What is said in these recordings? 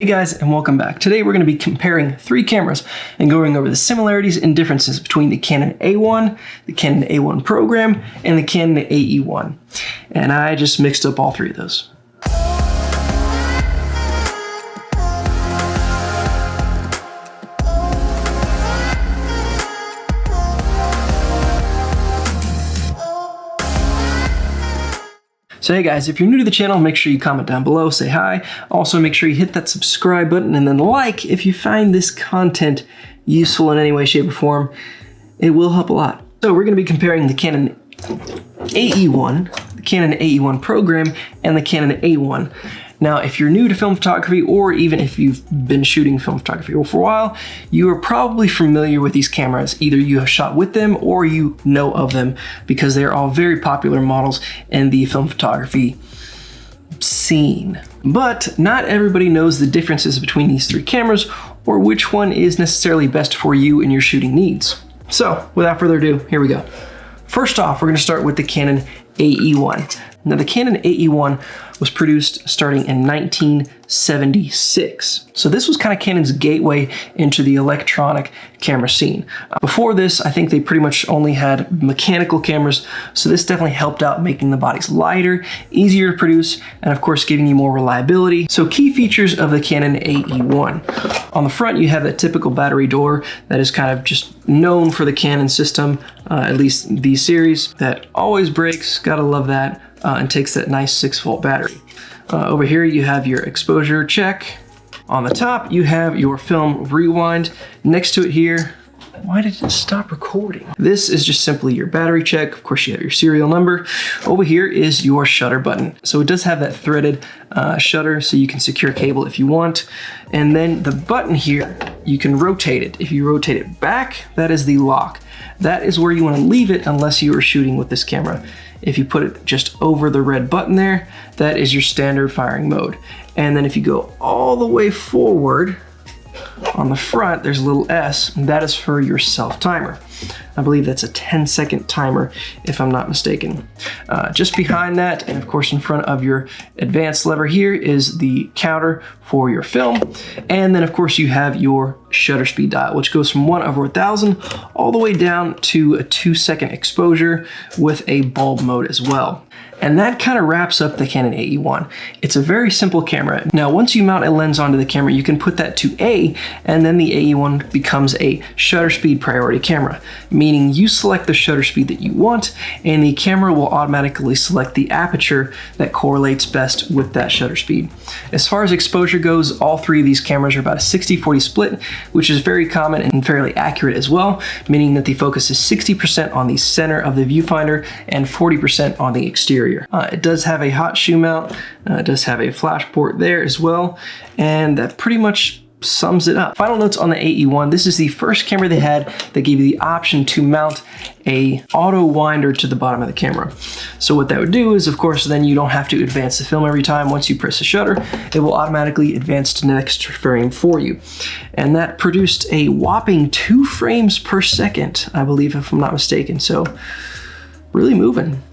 Hey guys, and welcome back. Today we're going to be comparing three cameras and going over the similarities and differences between the Canon A1, the Canon A1 Program, and the Canon AE-1. And I just mixed up all three of those. So hey guys, if you're new to the channel, make sure you comment down below, say hi. Also make sure you hit that subscribe button and then like if you find this content useful in any way, shape, or form. It will help a lot. So we're going to be comparing the Canon AE-1, the Canon AE-1 Program, and the Canon A1. Now, if you're new to film photography, or even if you've been shooting film photography for a while, you are probably familiar with these cameras. Either you have shot with them or you know of them because they're all very popular models in the film photography scene. But not everybody knows the differences between these three cameras or which one is necessarily best for you and your shooting needs. So, without further ado, here we go. First off, we're going to start with the Canon AE-1. Now, the Canon AE-1 was produced starting in 1976. So this was kind of Canon's gateway into the electronic camera scene. Before this, I think they pretty much only had mechanical cameras, so this definitely helped out making the bodies lighter, easier to produce, and of course giving you more reliability. So key features of the Canon AE-1. On the front, you have that typical battery door that is kind of just known for the Canon system, at least the series, that always breaks, gotta love that. And takes that nice 6-volt battery. Over here you have your exposure check. On the top you have your film rewind. Next to it here, why did it stop recording? This is just simply your battery check. Of course you have your serial number. Over here is your shutter button. So it does have that threaded shutter so you can secure cable if you want. And then the button here, you can rotate it. If you rotate it back, that is the lock. That is where you want to leave it unless you are shooting with this camera. If you put it just over the red button there, that is your standard firing mode. And then if you go all the way forward, on the front, there's a little S, and that is for your self timer. I believe that's a 10-second timer, if I'm not mistaken. Just behind that, and of course in front of your advanced lever here, is the counter for your film. And then of course you have your shutter speed dial, which goes from 1/1000 all the way down to a 2-second exposure with a bulb mode as well. And that kind of wraps up the Canon AE-1. It's a very simple camera. Now, once you mount a lens onto the camera, you can put that to A, and then the AE-1 becomes a shutter speed priority camera, meaning you select the shutter speed that you want, and the camera will automatically select the aperture that correlates best with that shutter speed. As far as exposure goes, all three of these cameras are about a 60-40 split, which is very common and fairly accurate as well, meaning that the focus is 60% on the center of the viewfinder and 40% on the exterior. It does have a hot shoe mount, it does have a flash port there as well, and that pretty much sums it up. Final notes on the AE-1, this is the first camera they had that gave you the option to mount a auto winder to the bottom of the camera. So what that would do is, of course, then you don't have to advance the film every time. Once you press the shutter, it will automatically advance to the next frame for you. And that produced a whopping 2 frames per second, I believe, if I'm not mistaken. So really moving.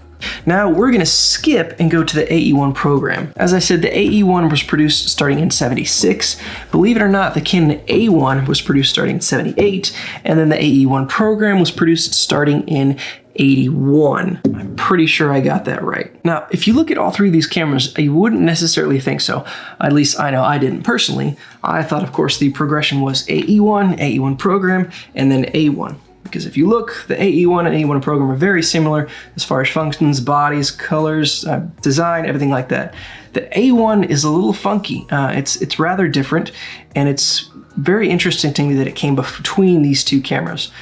Now we're going to skip and go to the AE-1 Program. As I said, the AE-1 was produced starting in 76. Believe it or not, the Canon A1 was produced starting in 78, and then the AE-1 Program was produced starting in 81. I'm pretty sure I got that right. Now, if you look at all three of these cameras, you wouldn't necessarily think so. At least I know I didn't personally. I thought, of course, the progression was AE-1, AE-1 Program, and then A1. Because if you look, the AE-1 and AE-1 Program are very similar as far as functions, bodies, colors, design, everything like that. The A1 is a little funky. It's rather different, and it's very interesting to me that it came between these two cameras.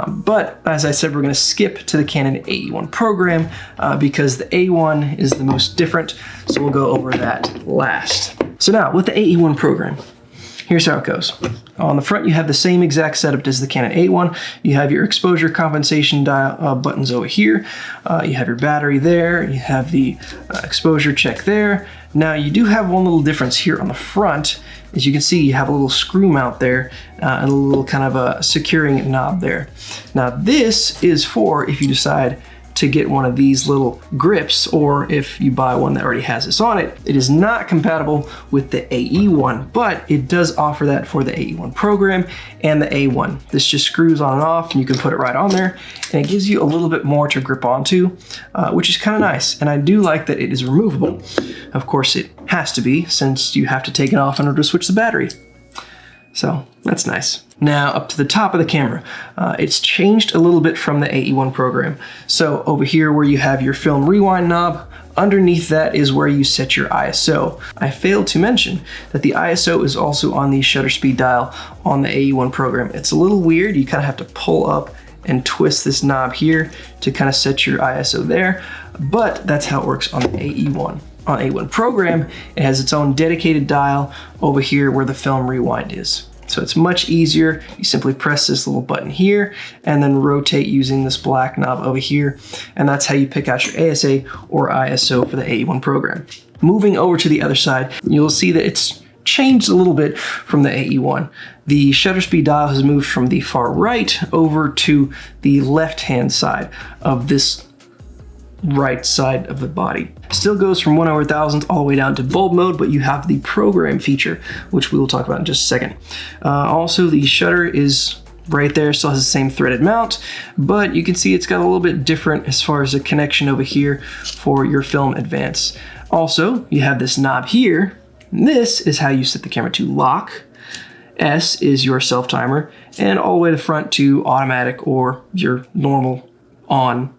But as I said, we're going to skip to the Canon AE-1 Program because the A1 is the most different, so we'll go over that last. So now, with the AE-1 Program, here's how it goes. On the front, you have the same exact setup as the Canon A1. You have your exposure compensation dial buttons over here. You have your battery there. You have the exposure check there. Now, you do have one little difference here on the front. As you can see, you have a little screw mount there and a little kind of a securing knob there. Now, this is for if you decide to get one of these little grips, or if you buy one that already has this on it. It is not compatible with the AE-1, but it does offer that for the AE-1 program and the A1. This just screws on and off, and you can put it right on there, and it gives you a little bit more to grip onto, which is kind of nice. And I do like that it is removable. Of course, it has to be, since you have to take it off in order to switch the battery. So that's nice. Now up to the top of the camera, it's changed a little bit from the AE-1 program. So over here where you have your film rewind knob, underneath that is where you set your ISO. I failed to mention that the ISO is also on the shutter speed dial on the AE-1 program. It's a little weird. You kind of have to pull up and twist this knob here to kind of set your ISO there, but that's how it works on the AE-1. On A1 program, it has its own dedicated dial over here where the film rewind is. So it's much easier. You simply press this little button here and then rotate using this black knob over here. And that's how you pick out your ASA or ISO for the AE-1 program. Moving over to the other side, you'll see that it's changed a little bit from the AE-1. The shutter speed dial has moved from the far right over to the left-hand side of this right side of the body. Still goes from 1/1000th all the way down to bulb mode, but you have the program feature, which we will talk about in just a second. Also, the shutter is right there, still has the same threaded mount, but you can see it's got a little bit different as far as the connection over here for your film advance. Also, you have this knob here. This is how you set the camera to lock. S is your self timer, and all the way to the front to automatic or your normal on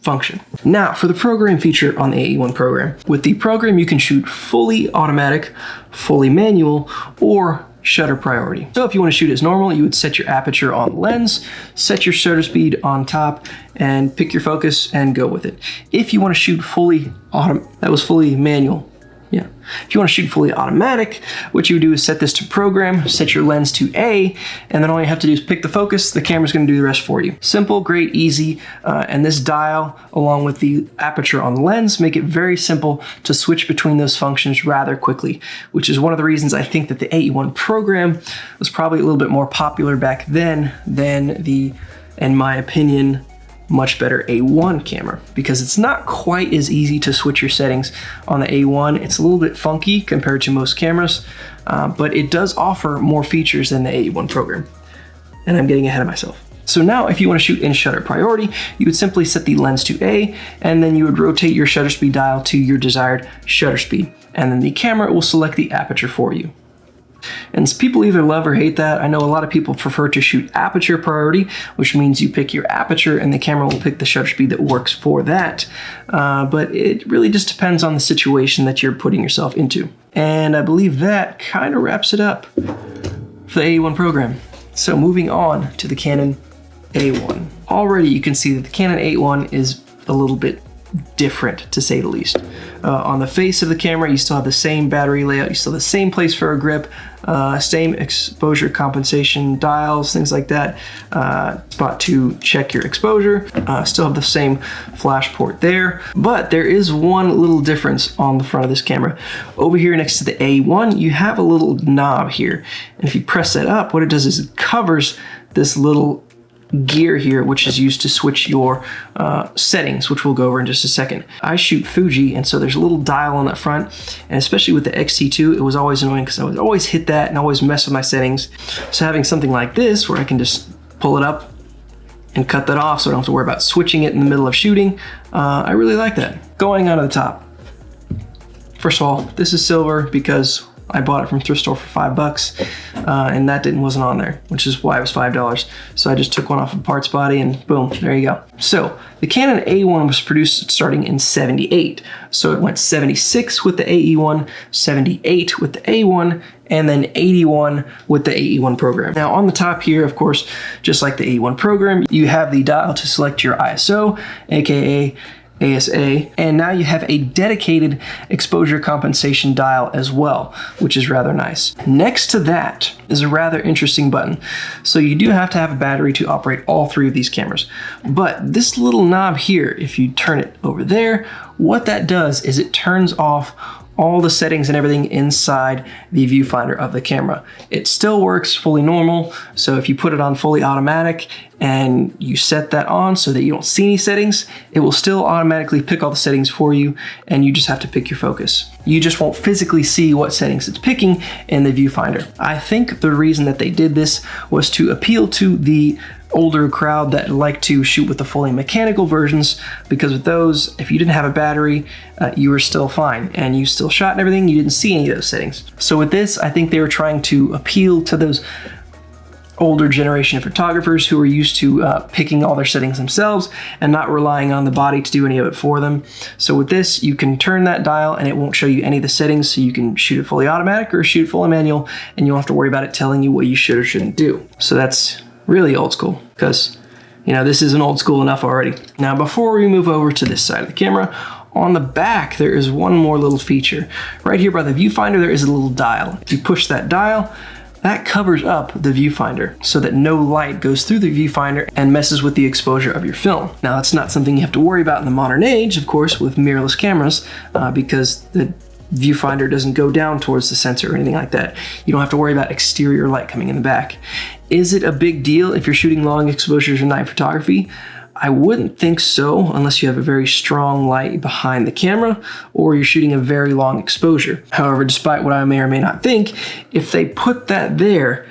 function. Now for the program feature on the AE-1 program. With the program, you can shoot fully automatic, fully manual, or shutter priority. So if you want to shoot as normal, you would set your aperture on the lens, set your shutter speed on top, and pick your focus and go with it. If you want to shoot fully fully manual. Yeah. If you want to shoot fully automatic, what you would do is set this to program, set your lens to A, and then all you have to do is pick the focus. The camera's going to do the rest for you. Simple, great, easy, and this dial, along with the aperture on the lens, make it very simple to switch between those functions rather quickly, which is one of the reasons I think that the AE-1 program was probably a little bit more popular back then than the, in my opinion, much better A1 camera, because it's not quite as easy to switch your settings on the A1. It's a little bit funky compared to most cameras, but it does offer more features than the AE-1 program. And I'm getting ahead of myself. So now if you want to shoot in shutter priority, you would simply set the lens to A, and then you would rotate your shutter speed dial to your desired shutter speed. And then the camera will select the aperture for you. And people either love or hate that. I know a lot of people prefer to shoot aperture priority, which means you pick your aperture and the camera will pick the shutter speed that works for that. But it really just depends on the situation that you're putting yourself into. And I believe that kind of wraps it up for the AE-1 program. So moving on to the Canon A1. Already you can see that the Canon A1 is a little bit different, to say the least. On the face of the camera, you still have the same battery layout, you still have the same place for a grip, same exposure compensation dials, things like that. Spot to check your exposure. Still have the same flash port there, but there is one little difference on the front of this camera. Over here next to the A1, you have a little knob here, and if you press that up, what it does is it covers this little gear here, which is used to switch your settings, which we'll go over in just a second. I shoot Fuji, and so there's a little dial on that front, and especially with the X-T2, it was always annoying because I would always hit that and always mess with my settings. So having something like this where I can just pull it up and cut that off so I don't have to worry about switching it in the middle of shooting, I really like that. Going on to the top. First of all, this is silver because I bought it from thrift store for $5, and that wasn't on there, which is why it was $5. So I just took one off of parts body and boom, there you go. So the Canon A1 was produced starting in '78. So it went 76 with the AE1, 78 with the A1, and then 81 with the AE-1 program. Now on the top here, of course, just like the AE-1 program, you have the dial to select your ISO, aka ASA, and now you have a dedicated exposure compensation dial as well, which is rather nice. Next to that is a rather interesting button. So you do have to have a battery to operate all three of these cameras, but this little knob here, if you turn it over there, what that does is it turns off all the settings and everything inside the viewfinder of the camera. It still works fully normal, so if you put it on fully automatic and you set that on so that you don't see any settings, it will still automatically pick all the settings for you, and you just have to pick your focus. You just won't physically see what settings it's picking in the viewfinder. I think the reason that they did this was to appeal to the older crowd that like to shoot with the fully mechanical versions, because with those, if you didn't have a battery, you were still fine and you still shot and everything, you didn't see any of those settings. So with this, I think they were trying to appeal to those older generation of photographers who are used to picking all their settings themselves and not relying on the body to do any of it for them. So with this, you can turn that dial and it won't show you any of the settings, so you can shoot it fully automatic or shoot it fully manual, and you don't have to worry about it telling you what you should or shouldn't do. So that's really old school, because this isn't old school enough already. Now, before we move over to this side of the camera, on the back there is one more little feature. Right here by the viewfinder there is a little dial. If you push that dial, that covers up the viewfinder so that no light goes through the viewfinder and messes with the exposure of your film. Now, that's not something you have to worry about in the modern age, of course, with mirrorless cameras, because the viewfinder doesn't go down towards the sensor or anything like that. You don't have to worry about exterior light coming in the back. Is it a big deal if you're shooting long exposures or night photography? I wouldn't think so, unless you have a very strong light behind the camera or you're shooting a very long exposure. However, despite what I may or may not think, if they put that there,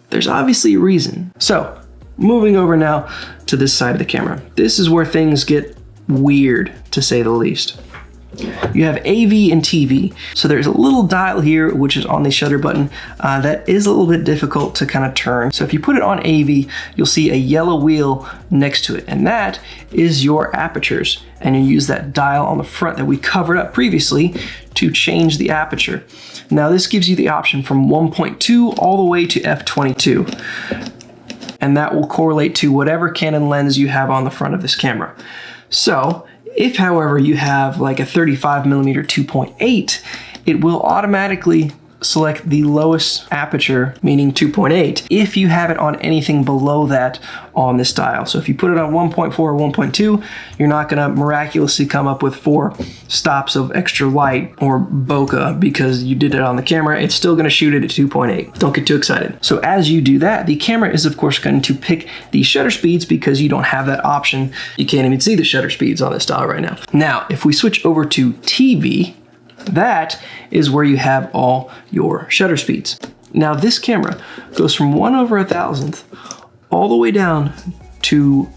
there's obviously a reason. So, moving over now to this side of the camera. This is where things get weird, to say the least. You have AV and TV. So there's a little dial here, which is on the shutter button, that is a little bit difficult to kind of turn. So if you put it on AV, you'll see a yellow wheel next to it, and that is your apertures. And you use that dial on the front that we covered up previously to change the aperture. Now this gives you the option from 1.2 all the way to f/22. And that will correlate to whatever Canon lens you have on the front of this camera. So, if, however, you have like a 35mm 2.8, it will automatically select the lowest aperture, meaning 2.8, if you have it on anything below that on this dial. So if you put it on 1.4 or 1.2, you're not gonna miraculously come up with 4 stops of extra light or bokeh because you did it on the camera. It's still gonna shoot it at 2.8. Don't get too excited. So as you do that, the camera is of course going to pick the shutter speeds because you don't have that option. You can't even see the shutter speeds on this dial right now. Now, if we switch over to TV, that is where you have all your shutter speeds. Now this camera goes from 1/1000th all the way down to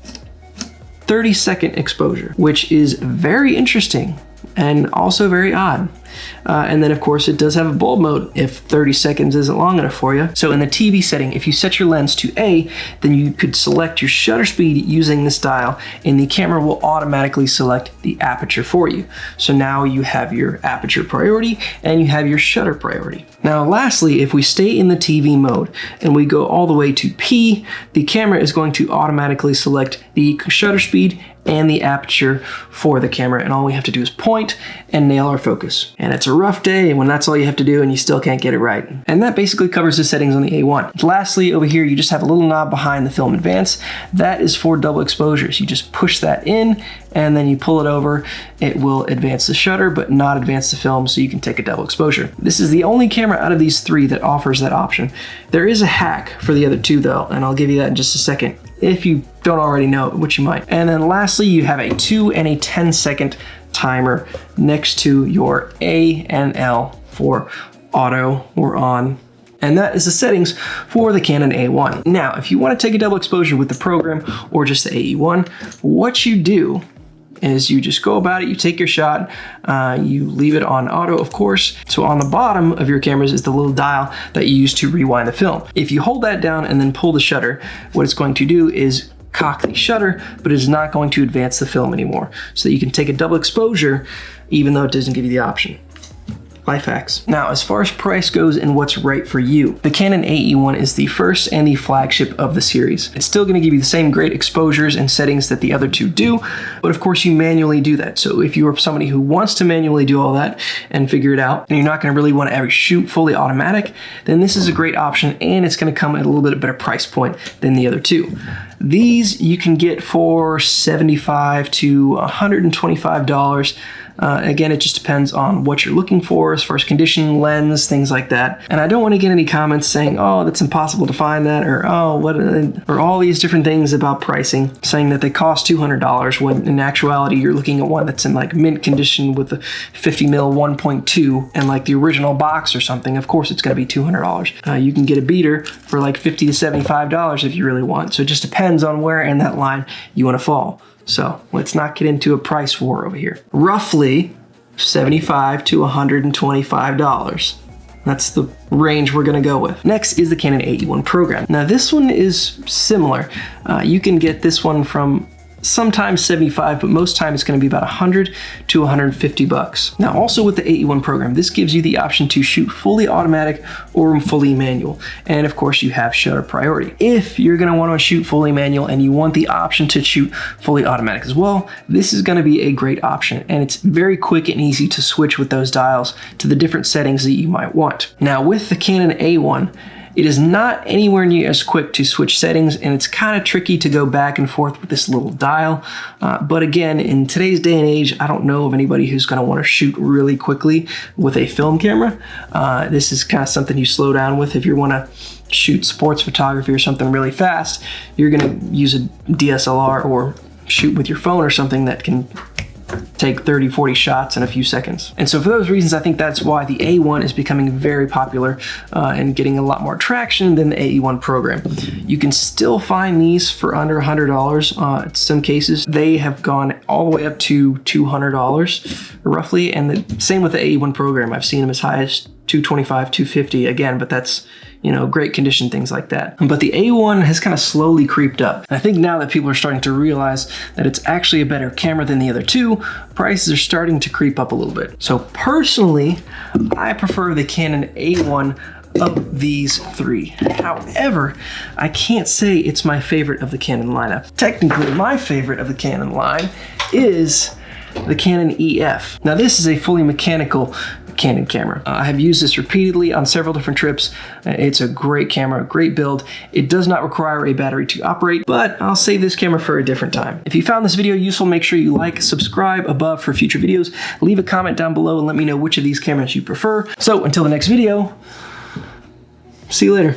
30-second exposure, which is very interesting and also very odd. And then of course it does have a bulb mode if 30 seconds isn't long enough for you. So in the TV setting, if you set your lens to A, then you could select your shutter speed using this dial, and the camera will automatically select the aperture for you. So now you have your aperture priority and you have your shutter priority. Now lastly, if we stay in the TV mode and we go all the way to P, the camera is going to automatically select the shutter speed and the aperture for the camera, and all we have to do is point and nail our focus. And it's a rough day when that's all you have to do and you still can't get it right. And that basically covers the settings on the A1. Lastly, over here you just have a little knob behind the film advance. That is for double exposures. You just push that in and then you pull it over. It will advance the shutter but not advance the film, so you can take a double exposure. This is the only camera out of these 3 that offers that option. There is a hack for the other 2 though, and I'll give you that in just a second if you don't already know it, which you might. And then lastly, you have a 2 and a 10-second timer next to your A and L for auto or on. And that is the settings for the Canon A1. Now, if you want to take a double exposure with the program or just the AE-1, what you do is you just go about it, you take your shot, you leave it on auto, of course. So on the bottom of your cameras is the little dial that you use to rewind the film. If you hold that down and then pull the shutter, what it's going to do is cock the shutter, but it is not going to advance the film anymore. So that you can take a double exposure, even though it doesn't give you the option. Life hacks. Now, as far as price goes and what's right for you, the Canon AE-1 is the first and the flagship of the series. It's still going to give you the same great exposures and settings that the other 2 do, but of course you manually do that. So if you are somebody who wants to manually do all that and figure it out, and you're not going to really want to ever shoot fully automatic, then this is a great option, and it's going to come at a little bit better price point than the other 2. These you can get for $75 to $125. Again, it just depends on what you're looking for as far as condition, lens, things like that. And I don't want to get any comments saying, oh, that's impossible to find that, or oh, what, or all these different things about pricing, saying that they cost $200 when in actuality you're looking at one that's in like mint condition with a 50 mil 1.2 and like the original box or something. Of course, it's going to be $200. You can get a beater for like $50 to $75 if you really want. So it just depends on where in that line you want to fall. So let's not get into a price war over here. Roughly $75 to $125. That's the range we're going to go with. Next is the Canon AE-1 Program. Now this one is similar. You can get this one from sometimes 75, but most time it's going to be about 100 to 150 bucks. Now also with the AE-1 Program, this gives you the option to shoot fully automatic or fully manual. And of course you have shutter priority. If you're going to want to shoot fully manual and you want the option to shoot fully automatic as well, this is going to be a great option. And it's very quick and easy to switch with those dials to the different settings that you might want. Now with the Canon A1, it is not anywhere near as quick to switch settings, and it's kind of tricky to go back and forth with this little dial. But again, in today's day and age, I don't know of anybody who's going to want to shoot really quickly with a film camera. This is kind of something you slow down with if you want to shoot sports photography or something really fast. You're going to use a DSLR or shoot with your phone or something that can take 30, 40 shots in a few seconds. And so for those reasons, I think that's why the A1 is becoming very popular and getting a lot more traction than the AE-1 Program. You can still find these for under $100. In some cases, they have gone all the way up to $200 roughly. And the same with the AE-1 Program. I've seen them as high as $225, $250 again, but that's, you know, great condition, things like that. But the A1 has kind of slowly creeped up. And I think now that people are starting to realize that it's actually a better camera than the other two, prices are starting to creep up a little bit. So personally, I prefer the Canon A1 of these three. However, I can't say it's my favorite of the Canon lineup. Technically, my favorite of the Canon line is the Canon EF. Now this is a fully mechanical Canon camera. I have used this repeatedly on several different trips. It's a great camera, great build. It does not require a battery to operate, but I'll save this camera for a different time. If you found this video useful, make sure you like, subscribe above for future videos, leave a comment down below and let me know which of these cameras you prefer. So until the next video, see you later.